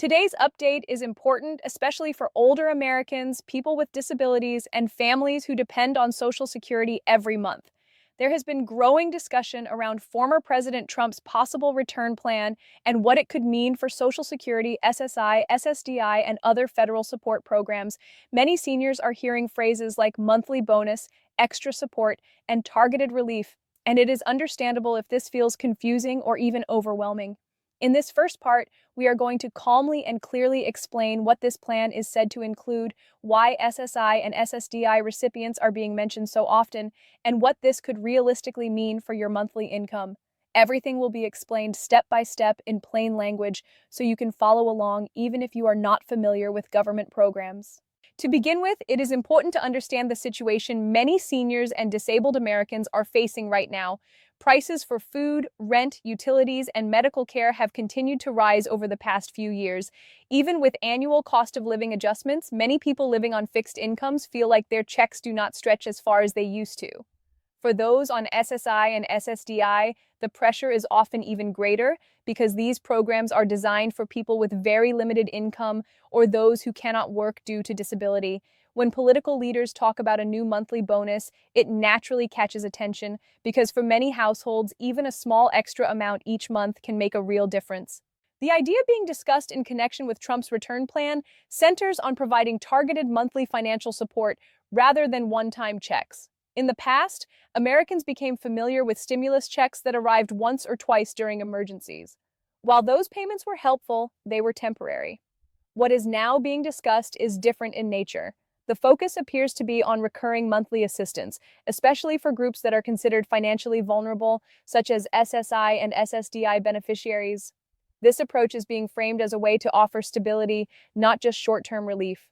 Today's update is important, especially for older Americans, people with disabilities, and families who depend on Social Security every month. There has been growing discussion around former President Trump's possible return plan and what it could mean for Social Security, SSI, SSDI, and other federal support programs. Many seniors are hearing phrases like monthly bonus, extra support, and targeted relief, and it is understandable if this feels confusing or even overwhelming. In this first part, we are going to calmly and clearly explain what this plan is said to include, why SSI and SSDI recipients are being mentioned so often, and what this could realistically mean for your monthly income. Everything will be explained step by step in plain language so you can follow along even if you are not familiar with government programs. To begin with, it is important to understand the situation many seniors and disabled Americans are facing right now. Prices for food, rent, utilities, and medical care have continued to rise over the past few years. Even with annual cost of living adjustments, many people living on fixed incomes feel like their checks do not stretch as far as they used to. For those on SSI and SSDI, the pressure is often even greater because these programs are designed for people with very limited income or those who cannot work due to disability. When political leaders talk about a new monthly bonus, it naturally catches attention because for many households, even a small extra amount each month can make a real difference. The idea being discussed in connection with Trump's return plan centers on providing targeted monthly financial support rather than one-time checks. In the past, Americans became familiar with stimulus checks that arrived once or twice during emergencies. While those payments were helpful, they were temporary. What is now being discussed is different in nature. The focus appears to be on recurring monthly assistance, especially for groups that are considered financially vulnerable, such as SSI and SSDI beneficiaries. This approach is being framed as a way to offer stability, not just short-term relief.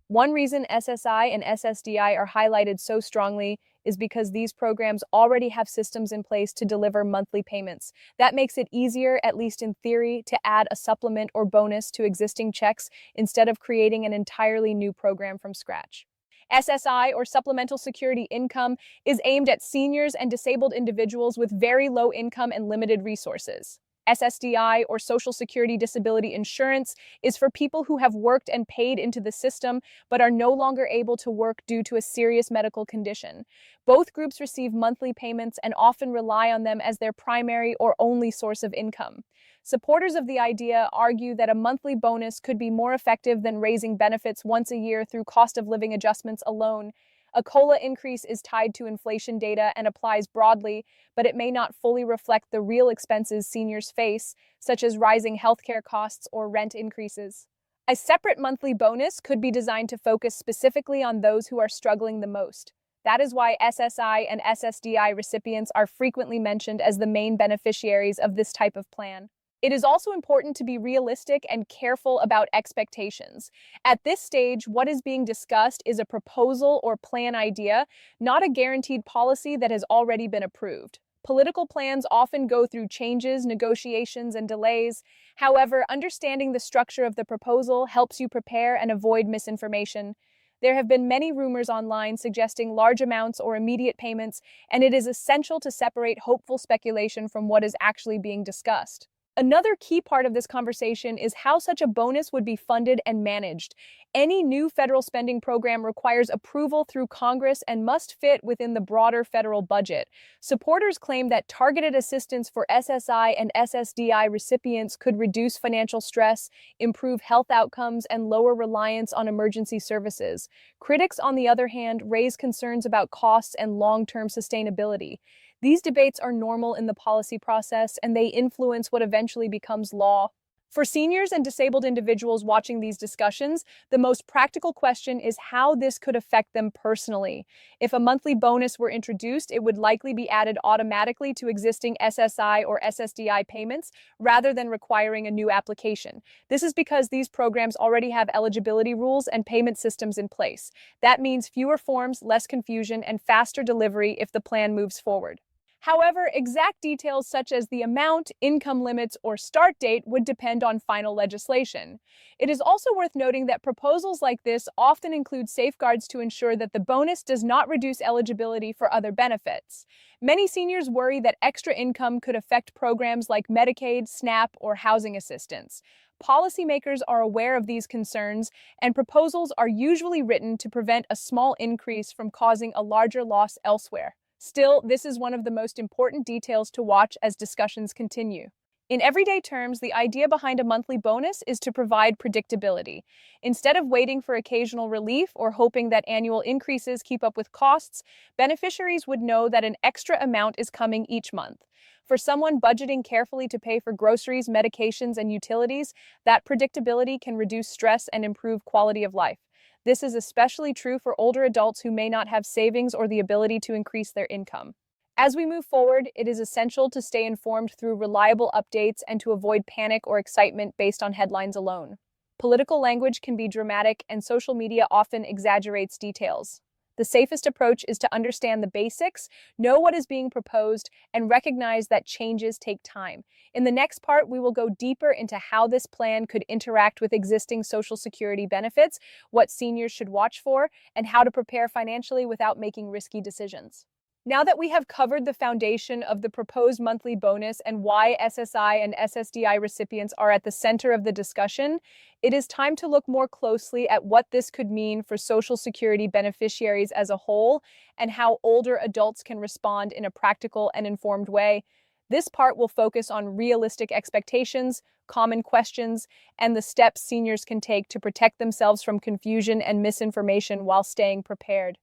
One reason SSI and SSDI are highlighted so strongly is because these programs already have systems in place to deliver monthly payments. That makes it easier, at least in theory, to add a supplement or bonus to existing checks instead of creating an entirely new program from scratch. SSI, or Supplemental Security Income, is aimed at seniors and disabled individuals with very low income and limited resources. SSDI, or Social Security Disability Insurance, is for people who have worked and paid into the system but are no longer able to work due to a serious medical condition. Both groups receive monthly payments and often rely on them as their primary or only source of income. Supporters of the idea argue that a monthly bonus could be more effective than raising benefits once a year through cost of living adjustments alone. A COLA increase is tied to inflation data and applies broadly, but it may not fully reflect the real expenses seniors face, such as rising healthcare costs or rent increases. A separate monthly bonus could be designed to focus specifically on those who are struggling the most. That is why SSI and SSDI recipients are frequently mentioned as the main beneficiaries of this type of plan. It is also important to be realistic and careful about expectations. At this stage, what is being discussed is a proposal or plan idea, not a guaranteed policy that has already been approved. Political plans often go through changes, negotiations, and delays. However, understanding the structure of the proposal helps you prepare and avoid misinformation. There have been many rumors online suggesting large amounts or immediate payments, and it is essential to separate hopeful speculation from what is actually being discussed. Another key part of this conversation is how such a bonus would be funded and managed. Any new federal spending program requires approval through Congress and must fit within the broader federal budget. Supporters claim that targeted assistance for SSI and SSDI recipients could reduce financial stress, improve health outcomes, and lower reliance on emergency services. Critics, on the other hand, raise concerns about costs and long-term sustainability. These debates are normal in the policy process, and they influence what eventually becomes law. For seniors and disabled individuals watching these discussions, the most practical question is how this could affect them personally. If a monthly bonus were introduced, it would likely be added automatically to existing SSI or SSDI payments rather than requiring a new application. This is because these programs already have eligibility rules and payment systems in place. That means fewer forms, less confusion, and faster delivery if the plan moves forward. However, exact details such as the amount, income limits, or start date would depend on final legislation. It is also worth noting that proposals like this often include safeguards to ensure that the bonus does not reduce eligibility for other benefits. Many seniors worry that extra income could affect programs like Medicaid, SNAP, or housing assistance. Policymakers are aware of these concerns, and proposals are usually written to prevent a small increase from causing a larger loss elsewhere. Still, this is one of the most important details to watch as discussions continue. In everyday terms, the idea behind a monthly bonus is to provide predictability. Instead of waiting for occasional relief or hoping that annual increases keep up with costs, beneficiaries would know that an extra amount is coming each month. For someone budgeting carefully to pay for groceries, medications, and utilities, that predictability can reduce stress and improve quality of life. This is especially true for older adults who may not have savings or the ability to increase their income. As we move forward, it is essential to stay informed through reliable updates and to avoid panic or excitement based on headlines alone. Political language can be dramatic, and social media often exaggerates details. The safest approach is to understand the basics, know what is being proposed, and recognize that changes take time. In the next part, we will go deeper into how this plan could interact with existing Social Security benefits, what seniors should watch for, and how to prepare financially without making risky decisions. Now that we have covered the foundation of the proposed monthly bonus and why SSI and SSDI recipients are at the center of the discussion, it is time to look more closely at what this could mean for Social Security beneficiaries as a whole and how older adults can respond in a practical and informed way. This part will focus on realistic expectations, common questions, and the steps seniors can take to protect themselves from confusion and misinformation while staying prepared.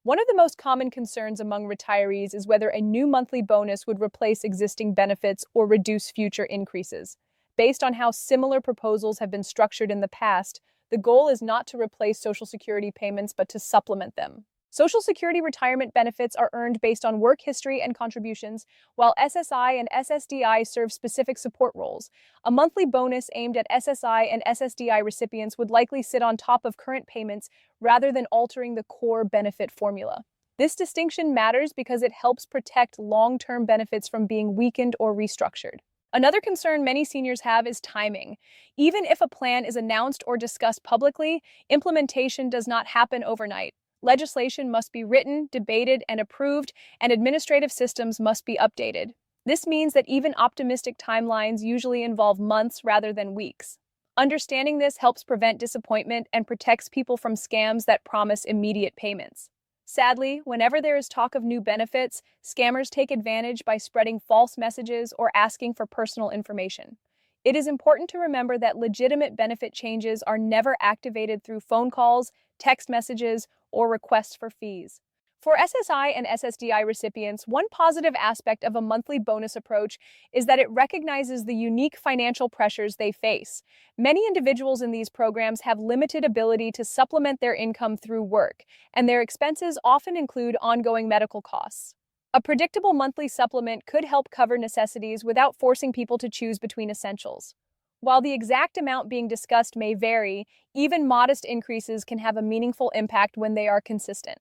One of the most common concerns among retirees is whether a new monthly bonus would replace existing benefits or reduce future increases. Based on how similar proposals have been structured in the past, the goal is not to replace Social Security payments but to supplement them. Social Security retirement benefits are earned based on work history and contributions, while SSI and SSDI serve specific support roles. A monthly bonus aimed at SSI and SSDI recipients would likely sit on top of current payments rather than altering the core benefit formula. This distinction matters because it helps protect long-term benefits from being weakened or restructured. Another concern many seniors have is timing. Even if a plan is announced or discussed publicly, implementation does not happen overnight. Legislation must be written, debated, and approved, and administrative systems must be updated. This means that even optimistic timelines usually involve months rather than weeks. Understanding this helps prevent disappointment and protects people from scams that promise immediate payments. Sadly, whenever there is talk of new benefits, scammers take advantage by spreading false messages or asking for personal information. It is important to remember that legitimate benefit changes are never activated through phone calls, text messages, or requests for fees. For SSI and SSDI recipients, one positive aspect of a monthly bonus approach is that it recognizes the unique financial pressures they face. Many individuals in these programs have limited ability to supplement their income through work, and their expenses often include ongoing medical costs. A predictable monthly supplement could help cover necessities without forcing people to choose between essentials. While the exact amount being discussed may vary, even modest increases can have a meaningful impact when they are consistent.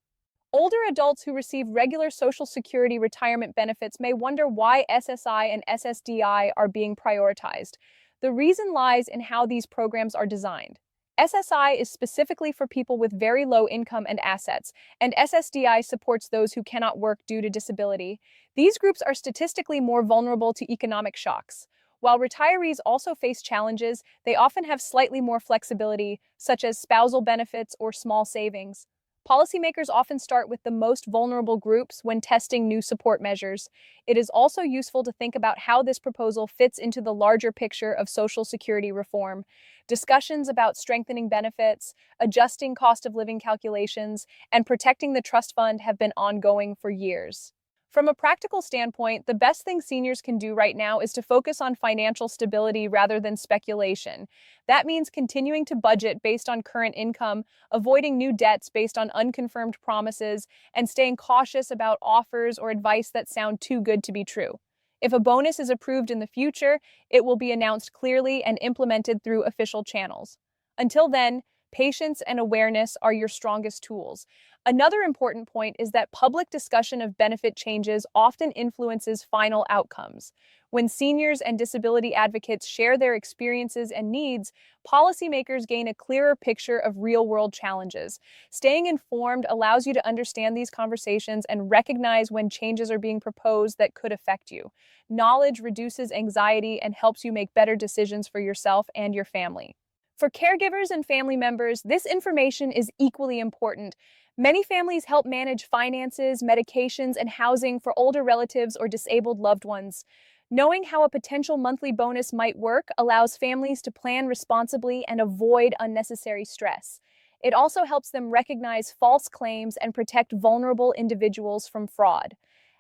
Older adults who receive regular Social Security retirement benefits may wonder why SSI and SSDI are being prioritized. The reason lies in how these programs are designed. SSI is specifically for people with very low income and assets, and SSDI supports those who cannot work due to disability. These groups are statistically more vulnerable to economic shocks. While retirees also face challenges, they often have slightly more flexibility, such as spousal benefits or small savings. Policymakers often start with the most vulnerable groups when testing new support measures. It is also useful to think about how this proposal fits into the larger picture of Social Security reform. Discussions about strengthening benefits, adjusting cost of living calculations, and protecting the trust fund have been ongoing for years. From a practical standpoint, the best thing seniors can do right now is to focus on financial stability rather than speculation. That means continuing to budget based on current income, avoiding new debts based on unconfirmed promises, and staying cautious about offers or advice that sound too good to be true. If a bonus is approved in the future, it will be announced clearly and implemented through official channels. Until then, patience and awareness are your strongest tools. Another important point is that public discussion of benefit changes often influences final outcomes. When seniors and disability advocates share their experiences and needs, policymakers gain a clearer picture of real-world challenges. Staying informed allows you to understand these conversations and recognize when changes are being proposed that could affect you. Knowledge reduces anxiety and helps you make better decisions for yourself and your family. For caregivers and family members, this information is equally important. Many families help manage finances, medications, and housing for older relatives or disabled loved ones. Knowing how a potential monthly bonus might work allows families to plan responsibly and avoid unnecessary stress. It also helps them recognize false claims and protect vulnerable individuals from fraud.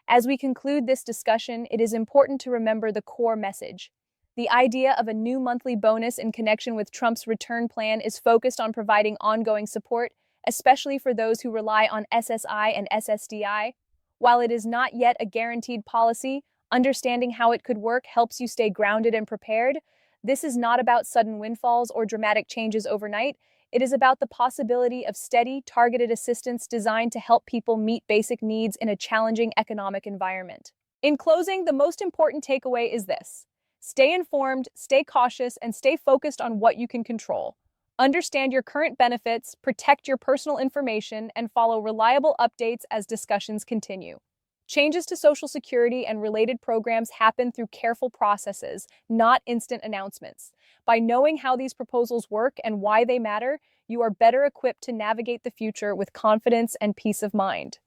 As we conclude this discussion, it is important to remember the core message. The idea of a new monthly bonus in connection with Trump's return plan is focused on providing ongoing support, especially for those who rely on SSI and SSDI. While it is not yet a guaranteed policy, understanding how it could work helps you stay grounded and prepared. This is not about sudden windfalls or dramatic changes overnight. It is about the possibility of steady, targeted assistance designed to help people meet basic needs in a challenging economic environment. In closing, the most important takeaway is this: stay informed, stay cautious, and stay focused on what you can control. Understand your current benefits, protect your personal information, and follow reliable updates as discussions continue. Changes to Social Security and related programs happen through careful processes, not instant announcements. By knowing how these proposals work and why they matter, you are better equipped to navigate the future with confidence and peace of mind.